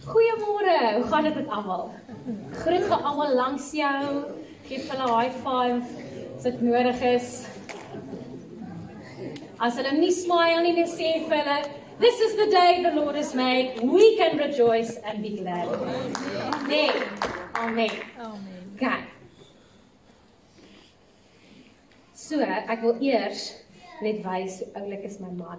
Goeiemôre, hoe gaan dit met almal? Groet vir almal langs jou, geef hulle 'n high five as dit nodig is. As hulle nie smile nie, dan sê vir hulle, this is the day the Lord has made, we can rejoice and be glad. Nee, amen. Okay. So, ek wil eers net wys hoe oulik is my man.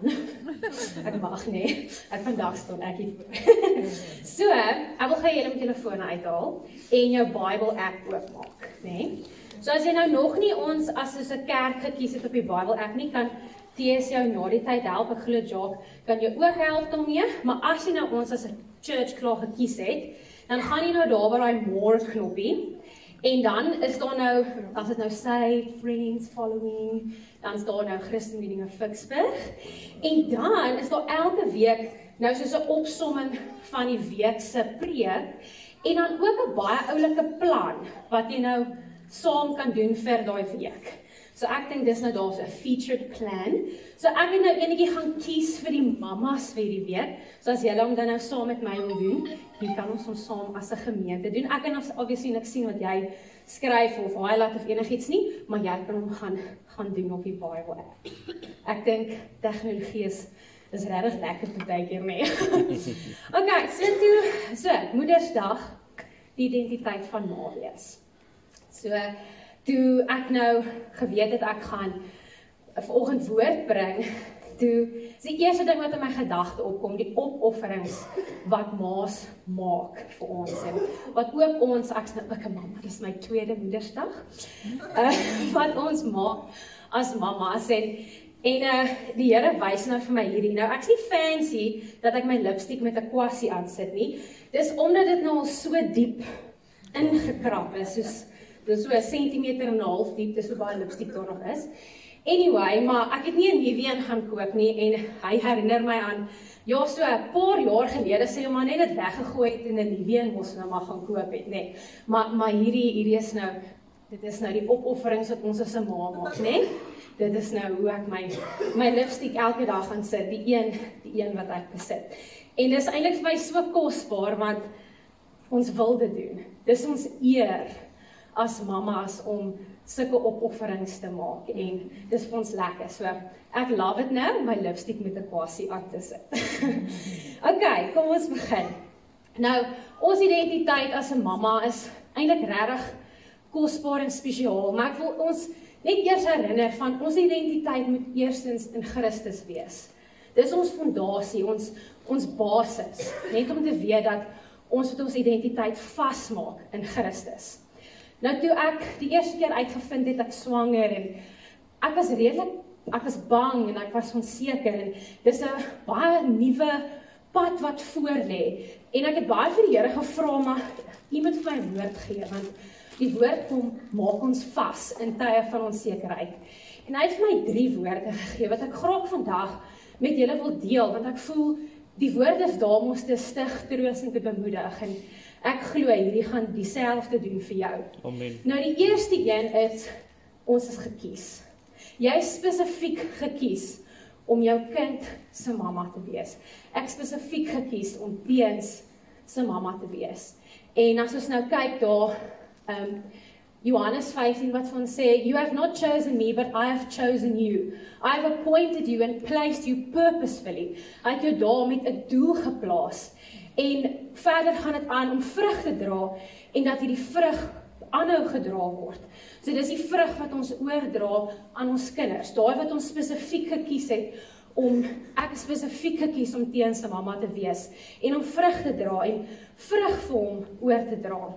Ek mag nie, ek vandag staan ek hier voor. So, ek wil gou julle met telefone uithaal en jou Bible app oopmaak, né? So as jy nou nog nie ons as 'n kerk gekies het op die Bible app nie, kan TS jou na die tyd help, ek glo Jacques kan jou ook help daarmee, maar as jy nou ons as 'n church klaar gekies het, dan gaan jy nou daar by daai more knoppie. En dan is daar nou, as dit nou sê, friends, following, dan is daar nou Christenmeeting of Ficksburg. En dan is daar elke week nou soos 'n opsomming van die week se preek. En dan ook 'n baie oulike plan, wat jy nou saam kan doen vir daai week. So ek dink dis nou daar's 'n featured plan. So ek het nou enetjie gaan kies vir die mammas vir die week. So as julle hom dan nou saam met my wil doen, hier kan ons hom saam as 'n gemeente doen. Ek kan obviously niks sien wat jy skryf of highlight of enigiets nie, maar jy kan hom gaan doen op die Bible app. Ek dink tegnologie is regtig lekker partykeer mee. Okay, so Moedersdag, die identiteit van ma wees. So toe ek nou geweet het ek gaan vanoggend woord bring, toe is die eerste ding wat in my gedagte opkom, die opofferings wat ma's maak vir ons en wat ook ons, ek's nou ook 'n mamma, dis my tweede Moedersdag, wat ons maak as mamma's en die Here wys nou vir my hierdie. Nou ek's nie fancy dat ek my lipstick met 'n kwassie aansit nie. Dis omdat dit nou al so diep ingekrap is, soos dis so 'n sentimeter en 'n half diep, dis hoe baie lipstick daar nog is. Anyway, maar ek het nie 'n nuwe een gaan koop nie en hy herinner my aan, ja, so 'n paar jaar gelede sê jy maar net dit weggegooi het en 'n nuwe een mos nou maar gaan koop het, nê. Maar hierdie is nou, dit is nou die opofferings wat ons as 'n ma maak, nê. Dit is nou hoe ek my lipstick elke dag gaan sit, die een wat ek besit. En dis eintlik vir my so kosbaar want ons wil dit doen. Dis ons eer as mammas om sulke opofferings te maak en dis vir ons lekker. So ek love it nou om my lipstick met 'n kwassie aan te sit. Okay, kom ons begin. Nou, ons identiteit as 'n mamma is eintlik regtig kosbaar en spesiaal, maar ek wil ons net eers herinner van ons identiteit moet eerstens in Christus wees. Dis ons fondasie, ons basis, net om te weet dat ons moet ons identiteit vasmaak in Christus. Nou toe ek die eerste keer uitgevind het ek swanger en ek was bang en ek was onseker en dis 'n baie nuwe pad wat voor lê. En ek het baie vir die Here gevra, maar U moet vir my woord gee want die woord kom maak ons vas in tye van onsekerheid. En hy het vir my 3 woorde gegee wat ek graag vandag met julle wil deel, want ek voel die woorde is daar om ons te stig, troos en te bemoedig. En ek glo hierdie gaan dieselfde doen vir jou. Amen. Nou die eerste een is, ons is gekies. Jy is spesifiek gekies om jou kind se mamma te wees. Ek spesifiek gekies om Teens se mamma te wees. En as ons nou kyk daar, Johannes 15 wat van sê, you have not chosen me, but I have chosen you. I have appointed you and placed you purposefully. Hy het jou daar met 'n doel geplaas. En verder gaan dit aan om vrug te dra en dat hierdie vrug aanhou gedra word. So dis die vrug wat ons oordra aan ons kinders. Daai wat ons spesifiek gekies het ek spesifiek gekies om Teens se mamma te wees en om vrug te dra en vrug vir hom oor te dra.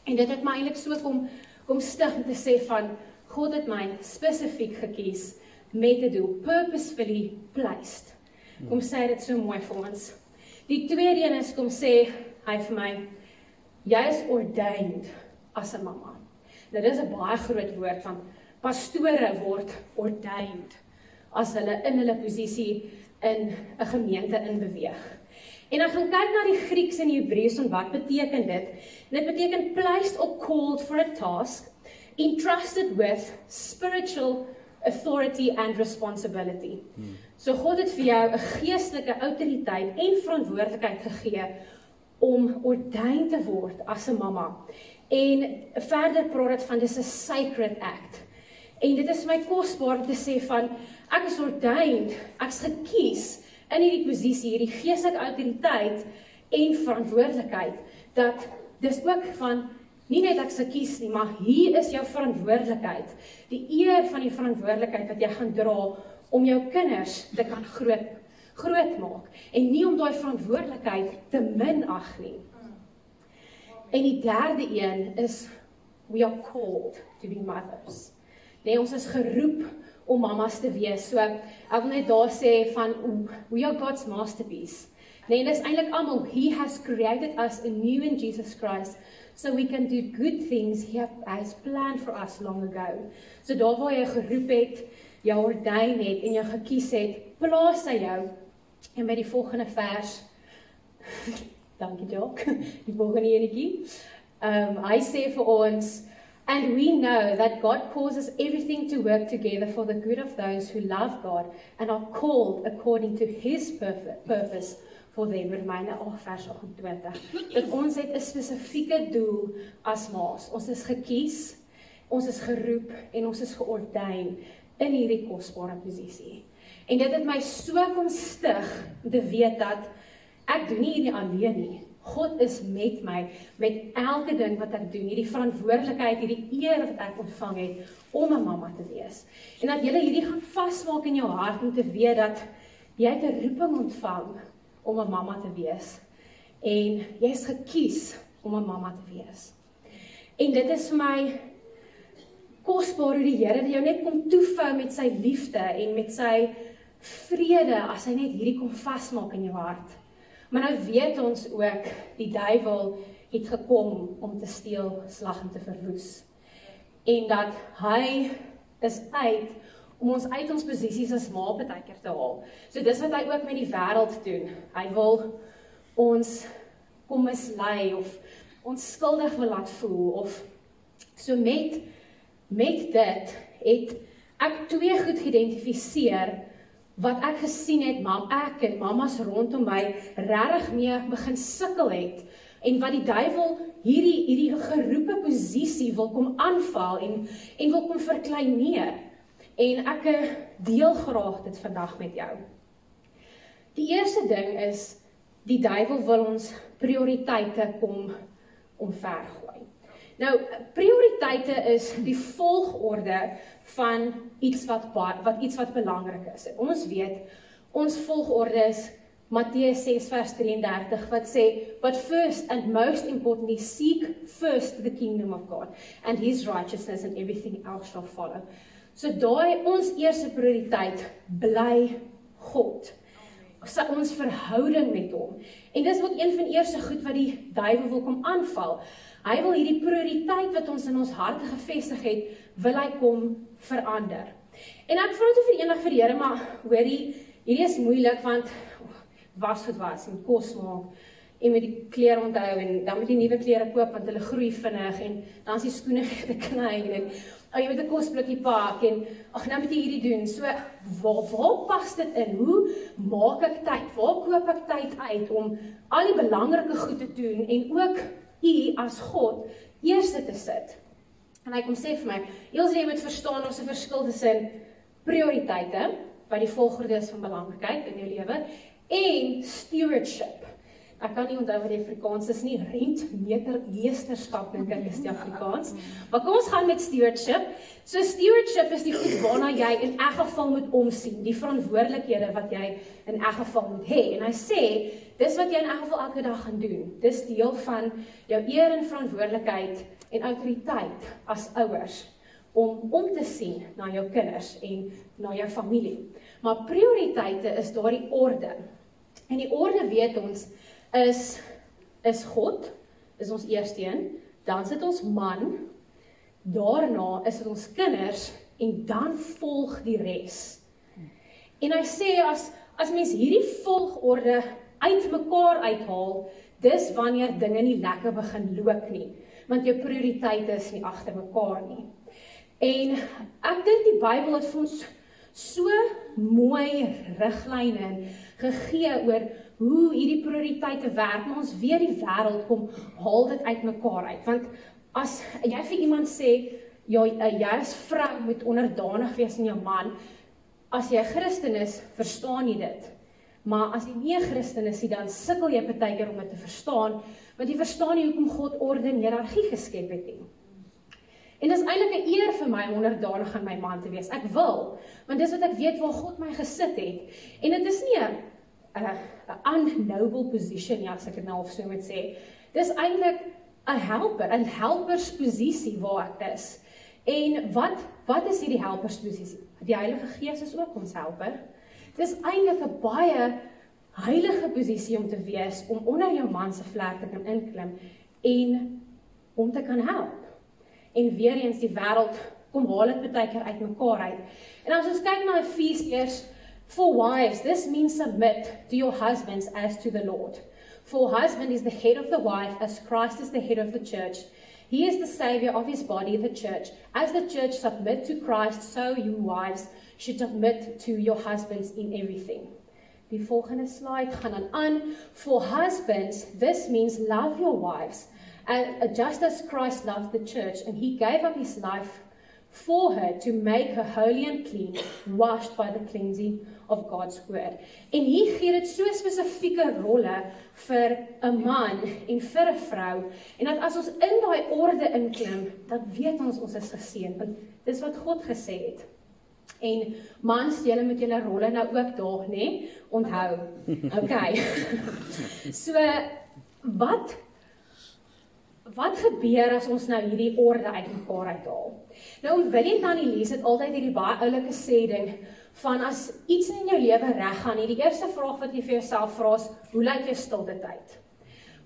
En dit het my eintlik so kom stig om te sê van God het my spesifiek gekies met 'n doel, purposefully placed. Kom sê dit so mooi vir ons. Die tweede een is kom sê hy vir my, jy is ordained as 'n mamma. Nou dis 'n baie groot woord van pastore word ordained as hulle in hulle posisie in 'n gemeente inbeweeg. En dan gaan kyk na die Grieks en die Hebreëus en wat beteken dit? Dit beteken placed or called for a task, entrusted with spiritual authority and responsibility. So God het vir jou 'n geestelike autoriteit en verantwoordelikheid gegee om ordained te word as 'n mamma. En verder praat dit van dis 'n sacred act. En dit is my kosbaar om te sê van, ek is ordained, ek is gekies in hierdie posisie, hierdie geestelike autoriteit en verantwoordelikheid, dat dis ook van, nie net ek is gekies nie, maar hier is jou verantwoordelikheid, die eer van die verantwoordelikheid wat jy gaan dra, om jou kinders te kan groot maak, en nie om daai verantwoordelikheid te minag nie. En die derde een is, we are called to be mothers. Nee, ons is geroep om mamas te wees. So, ek wil net daar sê van, we are God's masterpiece. Nee, en dis eintlik almal, He has created us anew in Jesus Christ, so we can do good things He has planned for us long ago. So daar waar jy geroep het, jou ordain het, en jou gekies het, plaas hy jou, en by die volgende vers, dankie Jock, die volgende enetjie, hy sê vir ons, and we know that God causes everything to work together for the good of those who love God and are called according to His purpose for them. Romeine 8 vers 28. Dat ons het 'n spesifieke doel as maas. Ons is gekies, ons is geroep en ons is geordain in hierdie kosbare posisie. En dit het my so kom stig om te weet dat ek doen nie hierdie alleen nie. God is met my, met elke ding wat ek doen, hierdie verantwoordelikheid, hierdie eer wat ek ontvang het, om 'n mamma te wees. En dat julle hierdie gaan vasmaak in jou hart, om te weet dat jy het 'n roeping ontvang, om 'n mamma te wees. En jy is gekies, om 'n mamma te wees. En dit is vir my kosbaar hoe die Here jou net kom toevou met sy liefde, en met sy vrede, as hy net hierdie kom vasmaak in jou hart. Maar nou weet ons ook, die duiwel het gekom om te steel, slag en te verwoes. En dat hy is uit, om ons uit ons posisies as ma partykeer te haal. So dis wat hy ook met die wêreld doen. Hy wil ons kom mislei, of ons skuldig wil laat voel, of so met dit het ek twee goed geïdentifiseer, wat ek gesien het, ek en mamas rondom my regtig mee begin sukkel het, en wat die duiwel hierdie geroepe posisie wil kom aanval, en wil kom verkleineer, en ek deel graag dit vandag met jou. Die eerste ding is, die duiwel wil ons prioriteite kom omvergooi. Nou, prioriteite is die volgorde van iets wat belangrik is. En ons weet, ons volgorde is Matteus 6 vers 33, wat sê, but first and most importantly, seek first the kingdom of God, and His righteousness, and everything else shall follow. So daai ons eerste prioriteit, bly God. Ons verhouding met hom. En dis ook een van die eerste goed wat die duiwel wil kom aanval. Hy wil hierdie prioriteit wat ons in ons harte gevestig het, wil hy kom verander. En ek vra toe vir die Here, maar hoorie, hierdie is moeilik, want was en kos maak, en met die klere onthou, en dan moet jy nuwe klere koop, want hulle groei vinnig, en dan is die skoene te klein, en jy moet 'n kosblikkie pak, en nou moet jy hierdie doen. So, waar pas dit in? Hoe maak ek tyd? Waar koop ek tyd uit om al die belangrike goed te doen, en ook U as God eerste te sit? En hy kom sê vir my, jy moet verstaan, ons 'n verskil tussen prioriteite, wat die volgorde is van belangrikheid in jou lewe, en stewardship. Ek kan nie onthou wat die Afrikaans is nie, rentmeesterskap dink ek is die Afrikaans. Maar kom ons gaan met stewardship. So stewardship is die goed waarna jy in elk geval moet omsien, die verantwoordelikhede wat jy in elk geval moet hê. En hy sê, dis wat jy in elk geval elke dag gaan doen. Dis deel van jou eer en verantwoordelikheid en autoriteit as ouers, om te sien na jou kinders en na jou familie. Maar prioriteite is daardie orde. En die orde weet ons, is God, is ons eerste een, dan sit ons man, daarna is dit ons kinders, en dan volg die res. En hy sê, as mens hierdie volgorde uit mekaar uithaal, dis wanneer dinge nie lekker begin loop nie, want jou prioriteite is nie agter mekaar nie. En ek dink die Bybel het vir ons so mooi riglyne gegee oor hoe hierdie prioriteite werk, maar ons weet die wêreld kom haal dit uit mekaar uit. Want as jy vir iemand sê, ja, jy as vrou moet onderdanig wees aan jou man, as jy 'n Christen is, verstaan jy dit. Maar as jy nie 'n Christen is, dan sukkel jy partykeer om dit te verstaan, want jy verstaan nie hoekom God orde en hiërargie geskep het nie. En dis eintlik 'n eer vir my om onderdanig aan my man te wees. Ek wil, want dis wat ek weet waar God my gesit het. En dit is nie 'n unnoble position, ja, as ek dit nou of so moet sê. Dis eintlik 'n helpersposisie waar ek is. En wat is hierdie helpersposisie? Die Heilige Gees is ook ons helper. Dis eintlik 'n baie heilige posisie om te wees, om onder jou man se vlek te kan inklim en om te kan help. En weer eens die wêreld kom haal dit baie keer uit mekaar uit. En as ons kyk na Efesiërs, for wives, this means submit to your husbands as to the Lord. For husband is the head of the wife, as Christ is the head of the church. He is the savior of his body, the church. As the church submit to Christ, so you wives should submit to your husbands in everything. Die volgende slide gaan dan aan. For husbands, this means love your wives, and just as Christ loved the church, and he gave up his life for her to make her holy and clean, washed by the cleansing of God's word. En hier gee dit so spesifieke rolle vir 'n man en vir 'n vrou, en dat as ons in daai orde inklim, dan weet ons is geseën, want dis wat God gesê het. En mans, julle moet julle rolle nou ook daar, nê? Onthou. Okay. So, wat gebeur as ons nou hierdie orde uit mekaar uithaal? Nou, William Daniels het altyd hierdie baie oulike sê ding, van as iets in jou lewe reg gaan, die eerste vraag wat jy vir jouself vra is, hoe lyk jou stilte tyd?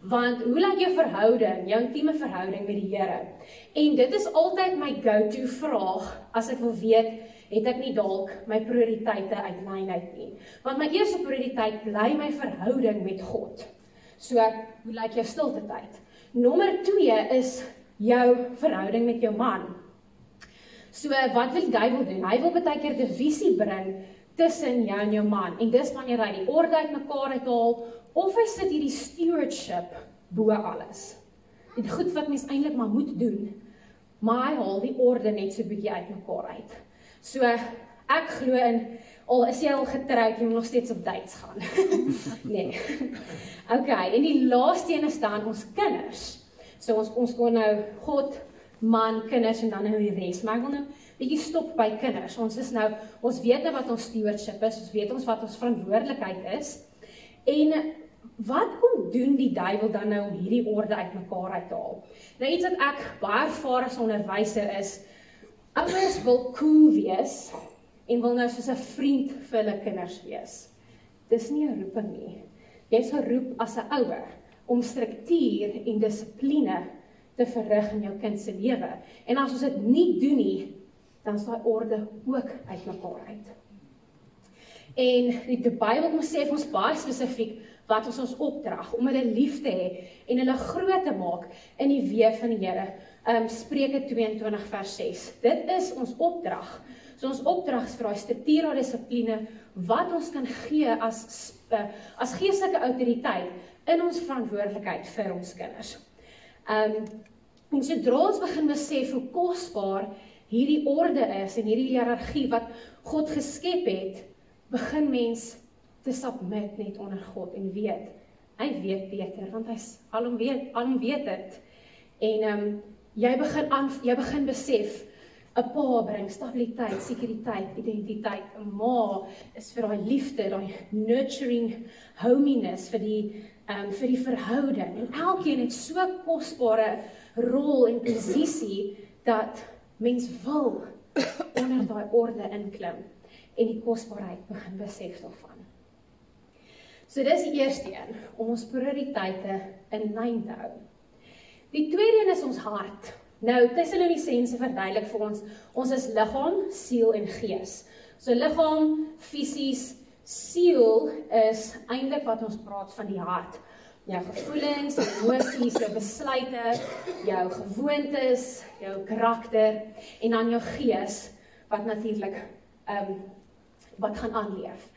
Want hoe lyk jou verhouding, jou intieme verhouding met die Here? En dit is altyd my go-to vraag, as ek wil weet, het ek nie dalk my prioriteite uit lyn uit nie. Want my eerste prioriteit bly my verhouding met God. So, hoe lyk jou stilte tyd? Nommer 2 is jou verhouding met jou man. So, wat wil die duiwel doen? Hy wil baie keer divisie bring tussen jou en jou man. En dis wanneer hy die orde uit mekaar uithaal, of hy sit hierdie stewardship bo alles. Die goed wat mens eintlik maar moet doen, maar hy haal die orde net so bietjie uit mekaar uit. So, ek glo in, al is jy al getroud, jy moet nog steeds op dates gaan. Nee. Okay, en die laaste een is dan ons kinders. So, ons kon nou God, man, kinders en dan nou die res. Maar ek wil nou bietjie stop by kinders. Ons weet nou wat ons stewardship is, ons weet wat ons verantwoordelikheid is. En wat kom doen die duiwel dan nou om hierdie orde uit mekaar uit te haal? Nou iets wat ek baie ervaar as onderwyser is, ouers wil cool wees en wil nou soos 'n vriend vir hulle kinders wees. Dis nie 'n roeping nie. Jy's geroep as 'n ouer om struktuur en dissipline te verrig in jou kind se lewe. En as ons dit nie doen nie, dan is daai orde ook uit mekaar uit. En die Bybel sê vir ons baie spesifiek wat is ons opdrag, om hulle lief te hê en hulle groot te maak in die weë van die Here. Spreuke 22 vers 6. Dit is ons opdrag. So ons opdrag is vir daai struktuur en dissipline wat ons kan gee as geestelike autoriteit in ons verantwoordelikheid vir ons kinders. En sodra ons begin besef hoe kosbaar hierdie orde is en hierdie hiërargie wat God geskep het, begin mens te submit net onder God en weet, hy weet beter, want hy's alom weet dit. En jy begin besef, 'n pa bring stabiliteit, sekuriteit, identiteit, 'n ma is vir daai liefde, daai nurturing hominess vir die verhouding. En elkeen het so kosbare rol en posisie dat mens wil onder daai orde inklim en die kosbaarheid begin besef daarvan. So dis die eerste een, om ons prioriteite in lyn te hou. Die tweede een is ons hart. Nou, Tessalonisense verduidelik vir ons is liggaam, siel en gees. So liggaam, fisies, siel is eintlik wat ons praat van die hart. Jou gevoelens, emosies, jou besluite, jou gewoontes, jou karakter en dan jou gees wat natuurlik wat gaan aanleef.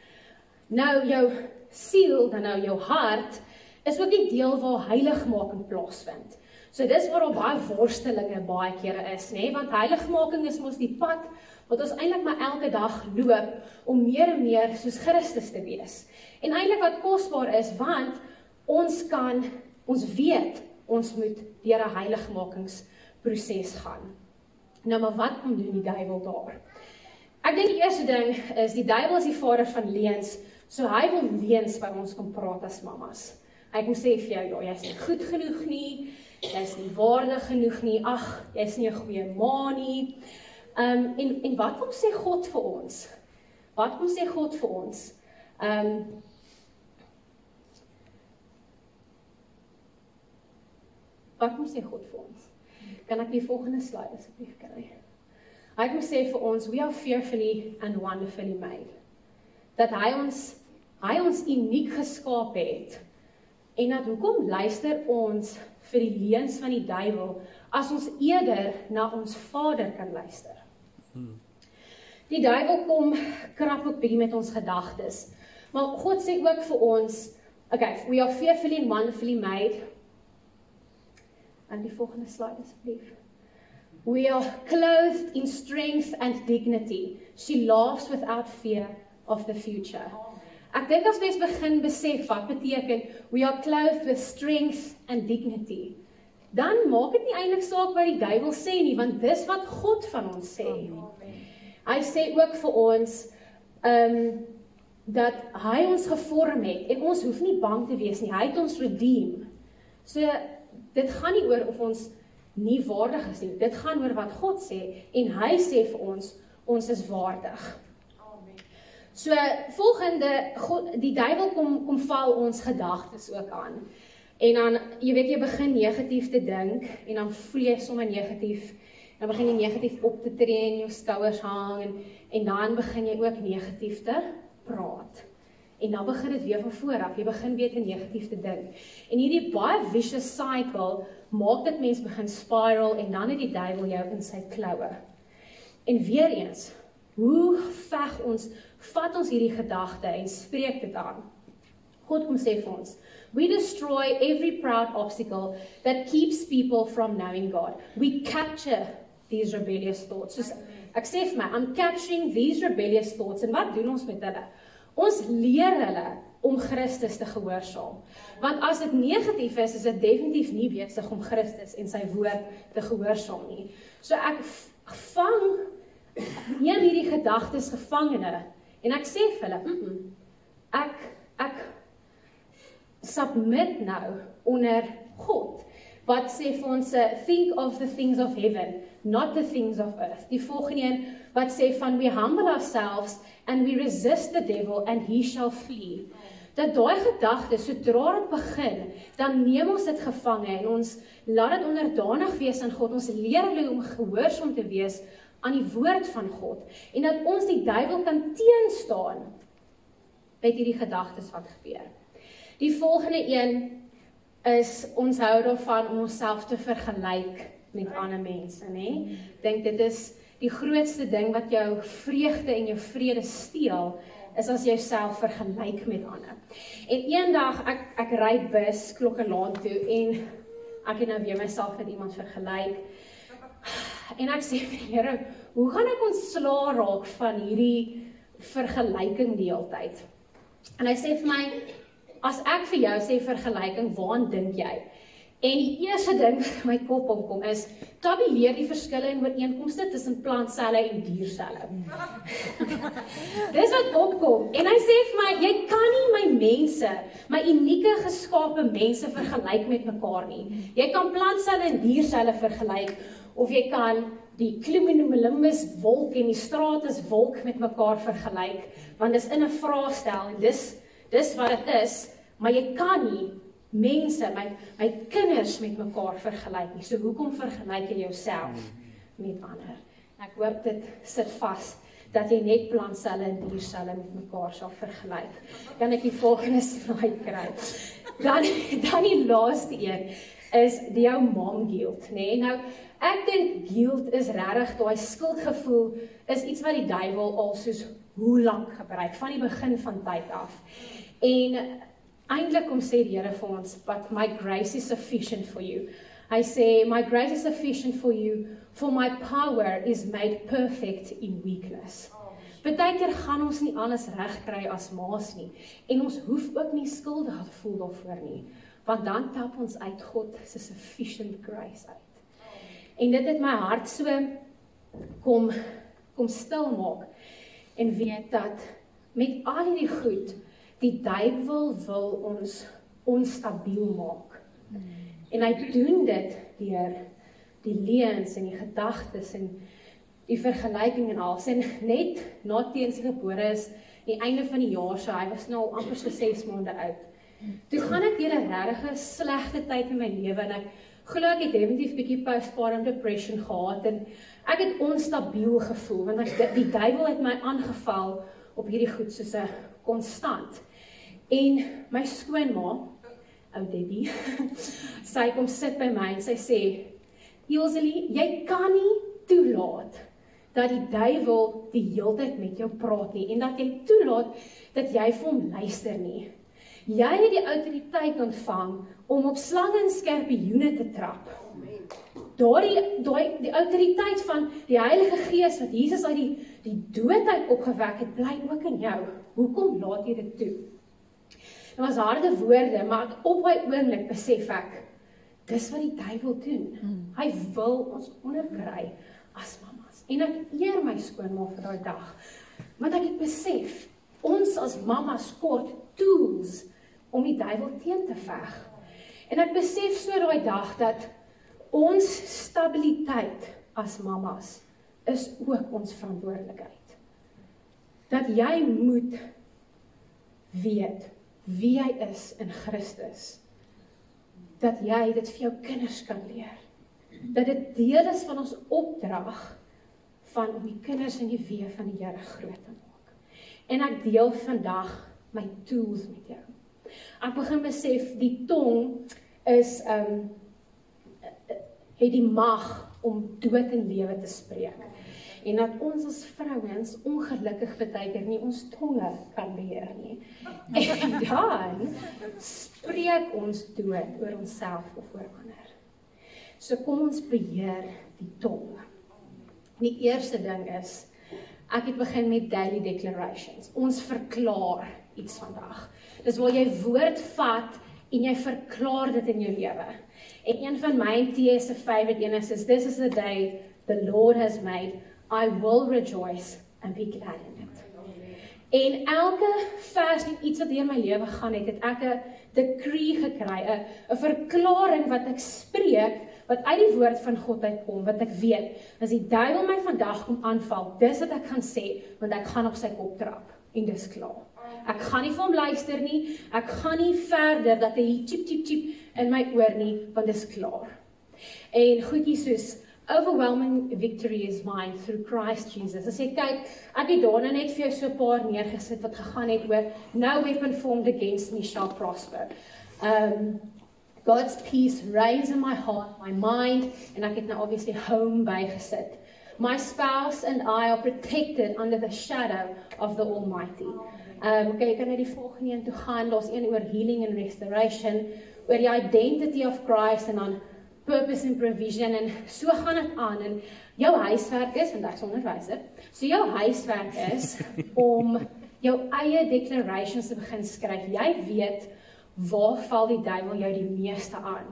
Nou jou siel, dan nou jou hart, is ook die deel waar heiligmaking plaasvind. So dis waar al baie worstelinge baie kere is, nee? Want heiligmaking is mos die pad wat ons eintlik maar elke dag loop om meer en meer soos Christus te wees. En eintlik wat kosbaar is, want ons weet, ons moet deur 'n heiligmakingsproses gaan. Nou, maar wat kom doen die duiwel daar? Ek dink die eerste ding is, die duiwel is die vader van leuns, so hy wil leuns by ons kom praat as mamas. Hy kom sê vir jou, ja, jy's nie goed genoeg nie, jy's nie waardig genoeg nie, ag, jy's nie 'n goeie ma nie. En wat kom sê God vir ons? Wat kom sê God vir ons? Wat kom sê God vir ons? Kan ek die volgende slide asseblief kry? Hy kom sê vir ons, we are fearfully and wonderfully made. Dat hy ons uniek geskaap het. En dat hoekom luister ons vir die leuns van die duiwel, as ons eerder na ons Vader kan luister. Die duiwel kom krap ook bietjie met ons gedagtes. Maar God sê ook vir ons, okay, we are fearfully and wonderfully made. En die volgende slide asseblief. We are clothed in strength and dignity. She laughs without fear of the future. Ek dink as mens begin besef wat beteken we are clothed with strength and dignity, dan maak dit nie eintlik saak wat die duiwel sê nie, want dis wat God van ons sê. Hy sê ook vir ons dat hy ons gevorm het en ons hoef nie bang te wees nie. Hy het ons redeem. So dit gaan nie oor of ons nie waardig is nie. Dit gaan oor wat God sê en hy sê vir ons is waardig. So volgende, die duiwel kom val ons gedagtes ook aan. En dan, jy weet, jy begin negatief te dink en dan voel jy sommer negatief. Dan begin jy negatief op te tree en jou skouers hang en dan begin jy ook negatief te praat. En dan begin dit weer van voor af. Jy begin weer te negatief te dink. En hierdie baie vicious cycle maak dit mens begin spiral en dan het die duiwel jou in sy kloue. En weer eens, hoe vat ons hierdie gedagte en spreek dit aan? God kom sê vir ons, we destroy every proud obstacle that keeps people from knowing God. We capture these rebellious thoughts. So, ek sê vir my, I'm capturing these rebellious thoughts. En wat doen ons met hulle? Ons leer hulle om Christus te gehoorsaam. Want as dit negatief is dit definitief nie besig om Christus en sy woord te gehoorsaam nie. So ek neem hierdie gedagtes gevangene en ek sê vir hulle, ek submit nou onder God. Wat sê vir ons, think of the things of heaven, not the things of earth. Die volgende een, wat sê van, we humble ourselves and we resist the devil and he shall flee. Dat daai gedagte, sodra dit begin, dan neem ons dit gevange en ons laat dit onderdanig wees aan God. Ons leer hulle om gehoorsaam te wees aan die woord van God. En dat ons die duiwel kan teenstaan met hierdie gedagtes wat gebeur. Die volgende een is, ons hou daarvan om onsself te vergelyk met ander mense, né? Dink dit is die grootste ding wat jou vreugde en jou vrede steel, is as jy jouself vergelyk met ander. En eendag, ek ry bus Klokkelaan toe en ek het nou weer myself met iemand vergelyk. En ek sê vir die Here, hoe gaan ek ontslae raak van hierdie vergelyking die hele tyd? En hy sê vir my, as ek vir jou sê vergelyking, waaraan dink jy? En die eerste ding wat in my kop opkom is, tabuleer die verskille en ooreenkomste tussen plantselle en dierselle. Dis wat opkom. En hy sê vir my, jy kan nie my mense, my unieke geskape mense vergelyk met mekaar nie. Jy kan plantselle en dierselle vergelyk, of jy kan die cumulonimbus wolk en die stratus wolk met mekaar vergelyk, want dis in 'n vraestel en dis wat dit is, maar jy kan nie mense, my kinders met mekaar vergelyk nie. So hoekom vergelyk jy jouself met ander? Ek hoop dit sit vas, dat jy net plantselle en dierselle met mekaar sal vergelyk. Kan ek die volgende slide kry? Dan die laaste een is die jou mom guilt, né? Nou, ek dink guilt is regtig, daai skuldgevoel is iets wat die duiwel al soos hoe lank gebruik, van die begin van tyd af. En eintlik kom sê die Here vir ons, but my grace is sufficient for you. Hy sê, my grace is sufficient for you, for my power is made perfect in weakness. Partykeer gaan ons nie alles reg kry as maas nie, en ons hoef ook nie skuldig te voel daarvoor nie, want dan tap ons uit God se sufficient grace uit. En dit het my hart so kom stil maak, en weet dat met al hierdie goed, die duiwel wil ons onstabiel maak. En hy doen dit deur die leuns en die gedagtes en die vergelyking en alles. En net na Teens gebore is, die einde van die jaar, so hy was nou amper so 6 maande oud. Toe gaan ek deur 'n regtig slegte tyd in my lewe en ek glo ek het definitief bietjie postpartum depression gehad en ek het onstabiel gevoel want die duiwel het my aangeval op hierdie goed soos 'n konstant. En my skoonma, ou Debbie, sy kom sit by my en sy sê, Joselie, jy kan nie toelaat dat die duiwel die heeltyd met jou praat nie en dat jy toelaat dat jy vir hom luister nie. Jy het die autoriteit ontvang om op slange en skorpioene te trap. Die autoriteit van die Heilige Gees wat Jesus uit die dood uit opgewek het, bly ook in jou. Hoekom laat jy dit toe? Dit was harde woorde, maar op my oomblik besef ek, dis wat die duiwel doen. Hy wil ons onderkry as mamas. En ek eer my skoonma vir daai dag. Want ek het besef, ons as mamas kort tools om die duiwel teen te veg. En ek besef so daai dag dat ons stabiliteit as mamas is ook ons verantwoordelikheid. Dat jy moet weet wie jy is in Christus. Dat jy dit vir jou kinders kan leer. Dat dit deel is van ons opdrag van om die kinders in die weë van die Here groot te maak. En ek deel vandag my tools met jou. Ek begin besef die tong is het die mag om dood en lewe te spreek. En dat ons as vrouens ongelukkig partykeer nie ons tonge kan beheer nie. En dan spreek ons dood oor onsself of oor ander. So kom ons beheer die tong. Die eerste ding is, ek het begin met daily declarations. Ons verklaar iets vandag. Dis waar jy woord vat en jy verklaar dit in jou lewe. En een van my TS se favorite een is, this is the day the Lord has made, I will rejoice and be glad in it. En elke vers en iets wat in my lewe gaan het ek 'n decree gekry, 'n verklaring wat ek spreek, wat uit die woord van God uitkom, wat ek weet, as die duiwel my vandag kom aanval, dis wat ek gaan sê, want ek gaan op sy kop trap, en dis klaar. Ek gaan nie vir hom luister nie, ek gaan nie verder, dat hy chip, chip, chip in my oor nie, want dis klaar. En goedjies soos, overwhelming victory is mine through Christ Jesus. As jy kyk, ek het daarna net vir jou so 'n paar neergesit, wat gegaan het oor, no weapon formed against me shall prosper. God's peace reigns in my heart, my mind, en ek het nou obviously home bygesit. My spouse and I are protected under the shadow of the Almighty. Okay, jy kan net die volgende een toe gaan, daar's een oor healing and restoration, oor die identity of Christ, en dan purpose and provision, en so gaan dit aan, en jou huiswerk is, want ek is onderwyser, so jou huiswerk is, om jou eie declarations te begin skryf. Jy weet, waar val die duiwel jou die meeste aan?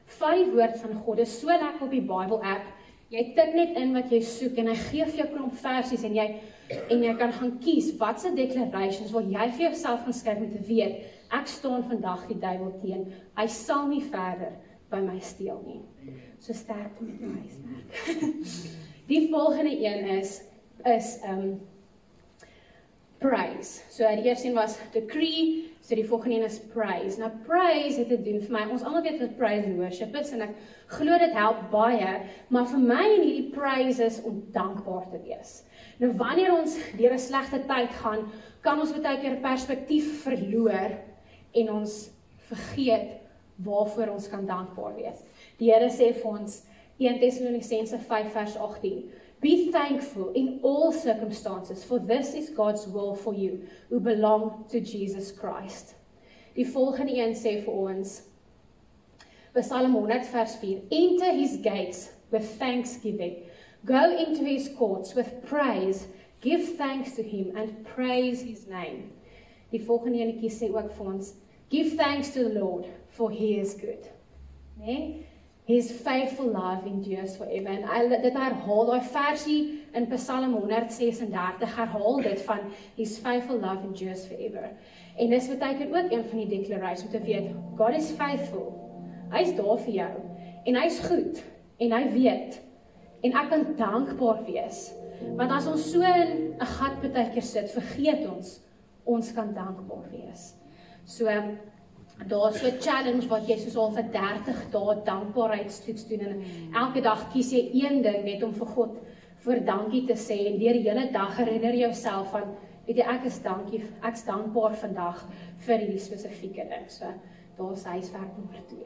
Vat die woord van God, is so lekker op die Bible app, jy tik net in wat jy soek, en hy gee vir jou klomp versies, en jy kan gaan kies, wat se declarations wil jy vir jouself gaan skryf om te weet, ek staan vandag die duiwel teen, hy sal nie verder by my steel nie. So sterkte met jou huiswerk. Die volgende een is praise. So die eerste een was decree, so die volgende een is praise. Nou praise het te doen vir my, ons almal weet wat praise and worship is, en ek glo dit help baie, maar vir my in hierdie praise is om dankbaar te wees. Nou wanneer ons deur 'n slegte tyd gaan, kan ons baie keer perspektief verloor, en ons vergeet waarvoor ons kan dankbaar wees. Die Here sê vir ons, 1 Tessalonisense 5 vers 18, Be thankful in all circumstances, for this is God's will for you, who belong to Jesus Christ. Die volgende een sê vir ons, Psalm 100 vers 4, Enter his gates with thanksgiving, go into his courts with praise, give thanks to him and praise his name. Die volgende enetjie sê ook vir ons, Give thanks to the Lord, for he is good. Nee? His faithful love endures forever. En dit herhaal, die versie in Psalm 136, herhaal dit van His faithful love endures forever. En dis beteken ook een van die declarations, om te weet, God is faithful. Hy is daar vir jou. En hy is goed. En hy weet. En ek kan dankbaar wees. Want as ons so in 'n gat partykeer sit, vergeet ons kan dankbaar wees. So, daar is so 'n challenge wat jy soos al vir 30 dae dankbaarheidstoets doen en elke dag kies jy een ding net om vir God voor dankie te sê en deur die hele dag herinner jouself van, weet jy, ek is dankbaar vandag vir hierdie spesifieke ding. So, daar is huiswerk nommer 2.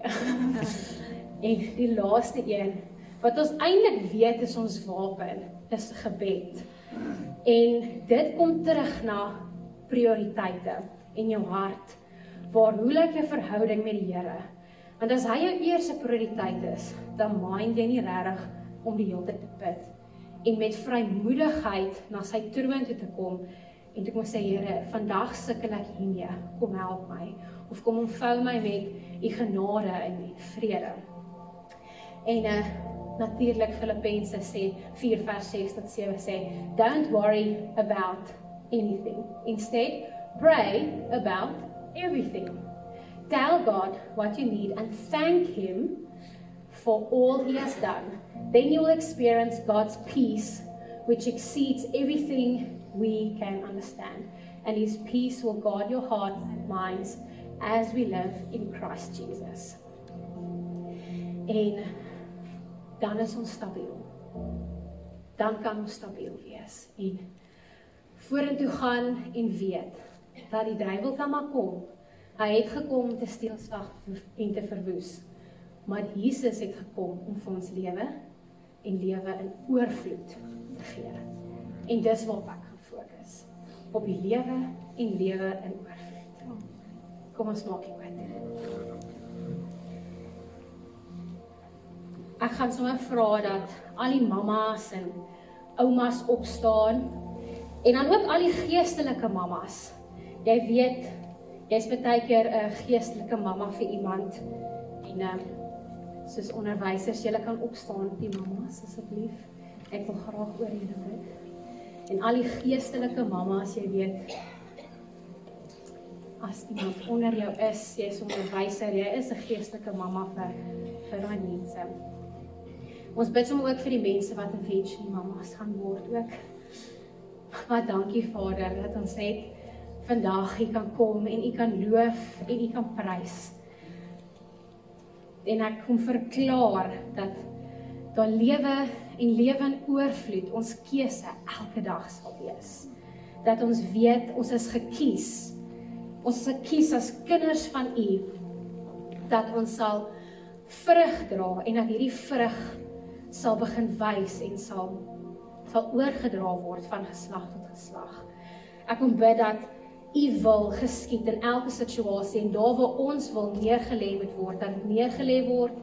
En die laaste een, wat ons eintlik weet is ons wapen, is gebed. En dit kom terug na prioriteite in jou hart. Hoe lyk jou verhouding met die Here? Want as hy jou eerste prioriteit is, dan mind jy nie regtig om die hele tyd te bid. En met vrymoedigheid na sy troon toe te kom, en toe kom sê, Here, vandag sukkel ek hiermee, kom help my, of kom omvou my met u genade en vrede. En natuurlik Filippense sê, 4 vers 6 tot 7 sê, Don't worry about anything. Instead, pray about everything. Tell God what you need and thank Him for all He has done. Then you will experience God's peace, which exceeds everything we can understand. And His peace will guard your hearts and minds as we live in Christ Jesus. En dan is ons stabiel. Dan kan ons stabiel wees. En vorentoe gaan en weet dat die duiwel kan maar kom. Hy het gekom om te steel, slag en te verwoes. Maar Jesus het gekom om vir ons lewe en lewe in oorvloed te gee. En dis waarop ek gaan fokus. Op die lewe en lewe in oorvloed. Kom ons maak die oorvloed. Ek gaan sommer vra dat al die mamas en oumas opstaan en dan ook al die geestelike mamas. Jy weet, jy's baie keer 'n geestelike mamma vir iemand en soos onderwysers, julle kan opstaan, die mamas asseblief. Ek wil graag oor julle bid. En al die geestelike mamas, jy weet, as iemand onder jou is, jy's onderwyser, jy is 'n geestelike mamma vir daai mense. Ons bid sommer ook vir die mense wat eventually mamas gaan word ook. Maar dankie Vader, dat ons net vandag U kan kom en U kan loof en U kan prys. En ek kom verklaar dat daar lewe en lewe in oorvloed ons keuse elke dag sal wees. Dat ons weet ons is gekies. Ons is gekies as kinders van U. Dat ons sal vrug dra en dat hierdie vrug sal begin wys en sal oorgedra word van geslag tot geslag. Ek kom bid dat U wil geskied in elke situasie en daar waar ons wil neergelê moet word, dat dit neergelê word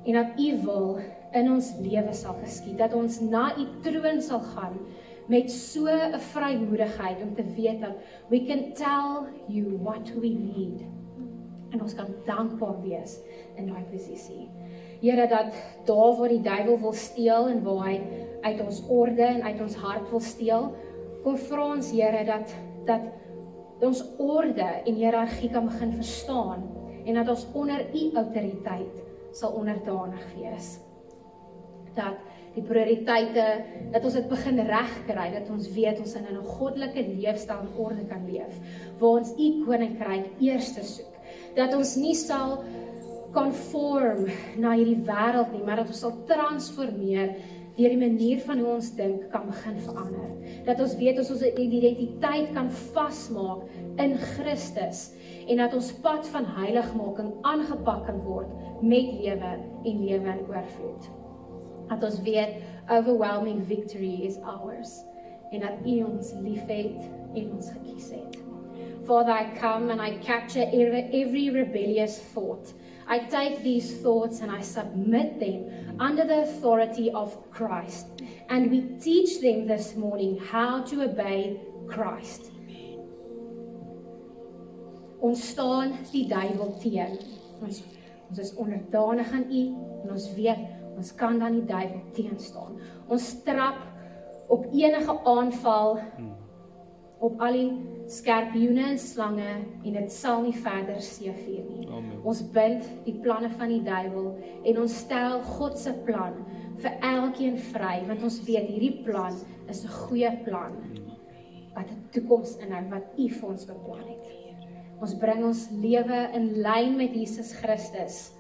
en dat U wil in ons lewe sal geskied, dat ons na U troon sal gaan met so 'n vrymoedigheid om te weet dat we can tell You what we need en ons kan dankbaar wees in daai posisie. Here, dat daar waar die duiwel wil steel en waar hy uit ons orde en uit ons hart wil steel, kom vra ons Here dat ons orde en hiërargie kan begin verstaan en dat ons onder U autoriteit sal onderdanig wees. Dat die prioriteite, dat ons dit begin regkry, dat ons weet ons in 'n goddelike leefstyl en orde kan leef, waar ons U koninkryk eerste soek. Dat ons nie sal conform na hierdie wêreld nie, maar dat ons sal transformeer deur die manier van hoe ons dink kan begin verander. Dat ons weet ons identiteit kan vasmaak in Christus en dat ons pad van heiligmaking aangepak kan word met lewe en lewe in oorvloed. Dat ons weet, overwhelming victory is ours. En dat U ons liefhet en ons gekies het. Father, I come and I capture every rebellious thought. I take these thoughts and I submit them under the authority of Christ. And we teach them this morning how to obey Christ. Ons staan die duiwel teen. Ons is onderdanig aan U en ons weet, ons kan dan die duiwel teenstaan. Ons trap op enige aanval, op al die skerpioene en slange, en dit sal nie verder seevier nie. Amen. Ons bind die planne van die duiwel, en ons stel God se plan vir elkeen vry, want ons weet, hierdie plan is 'n goeie plan, wat 'n toekoms inhou, wat U vir ons beplan het. Ons bring ons lewe in lyn met Jesus Christus.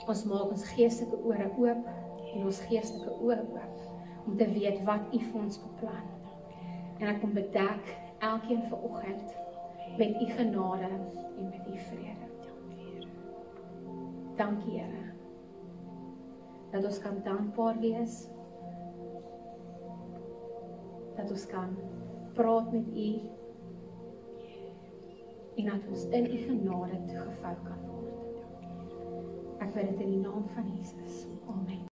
Ons maak ons geestelike ore oop, en ons geestelike oë oop, om te weet wat U vir ons beplan. En ek kom bedek elkeen vanoggend met U genade en met U vrede. Dankie, Here, dat ons kan dankbaar wees, dat ons kan praat met U, en dat ons in U genade toegevou kan word. Ek bid dit in die naam van Jesus. Amen.